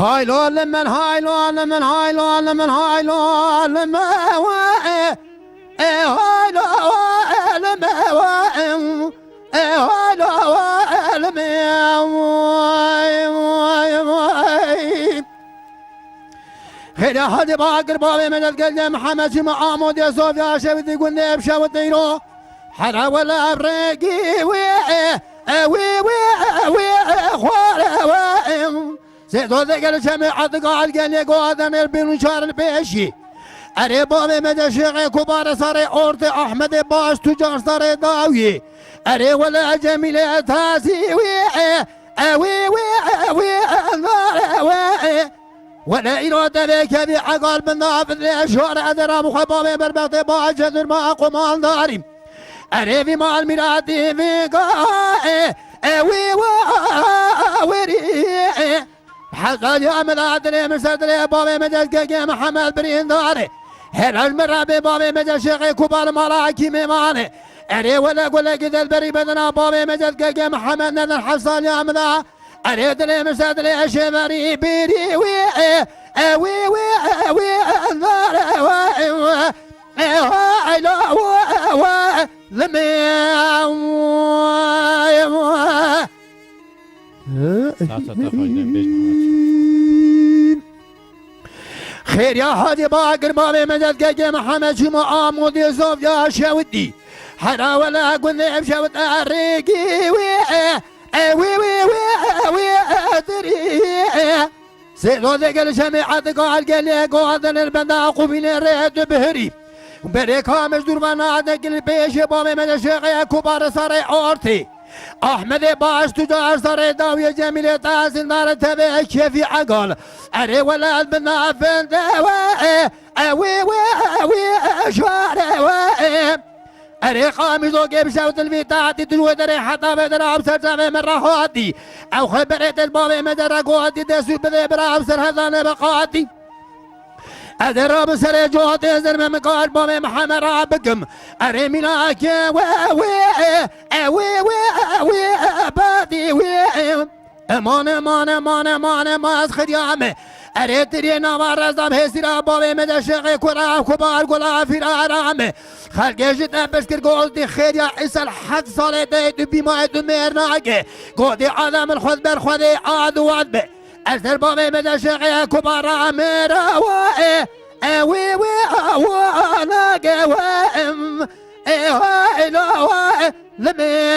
هاي لو لمن هاي لو لمن هاي لو لمن هاي لو لمن هاي لو لمن هاي لو لمن خير يا هادي باقر بابي مدد قلنا محمد شمع عمود يا صوفيا شبت يقول نيب شوت ديرو حرا ولا بريقي وي وي وي خوار سيدو ذكر شمع قال قال قادن البن شار البيشي اري بابي مدد شيخ كبار صار اورد احمد باش تجار صار داوي اري ولا جميله تاسي وي وي وي وي ولا إرادة بك بعقل من نافذ الأشهر أدرى مخبامي بربغتي باجد ما أقوم الناري أريفي مع الميلاد في قائي ويري حقا يا ملادري مسدري بابي مجد محمد برين داري هنا المرة بابي مجد شيخي كبار ملاكي ميماني أري ولا قول لك إذا البري بدنا بابي مجد محمد نذر حصان يا ملا أريد لي مسدري شمري بيري وي وي وي وي خير يا هادي باقر بابي مدد محمد شمع عمود يوسف يا شاودي حرا ولا قلنا بشاود الريقي وي وي وي وي ادري سيدو ذكر شمعت قال قال لي قادن البندا قبيل الريد بهري بريكا مجدور بنا دقل بيش بامي من الشيخ كبار صار اورتي احمد باش تجار صار داوي جميل تاسل نار تبع كيفي عقل اري ولا البنا فند وي وي شوار اري قامي زوجي بشوت البيتات تدرو دري حتى بدر ابصر سامي من راحاتي او خبرت البابي مدر قواتي دسو بدي برا ابصر هذا بقاتي ادر ابصر جواتي زر من قال بابي محمد رابكم اري ملاك وي بادي وي امان ما اسخر يا عمي اري ترينا مرزم هسيرا بابي مدشق كرا كبار قلا فرارامي خلقش تبشكر قولتي خير يا عيسى الحد صالي ديت بما يدمر ناقي قولتي عالم الخذ بالخذي عاد وعدبي أسر بابي مدشق كبار عميرا وي ناقي وام لمي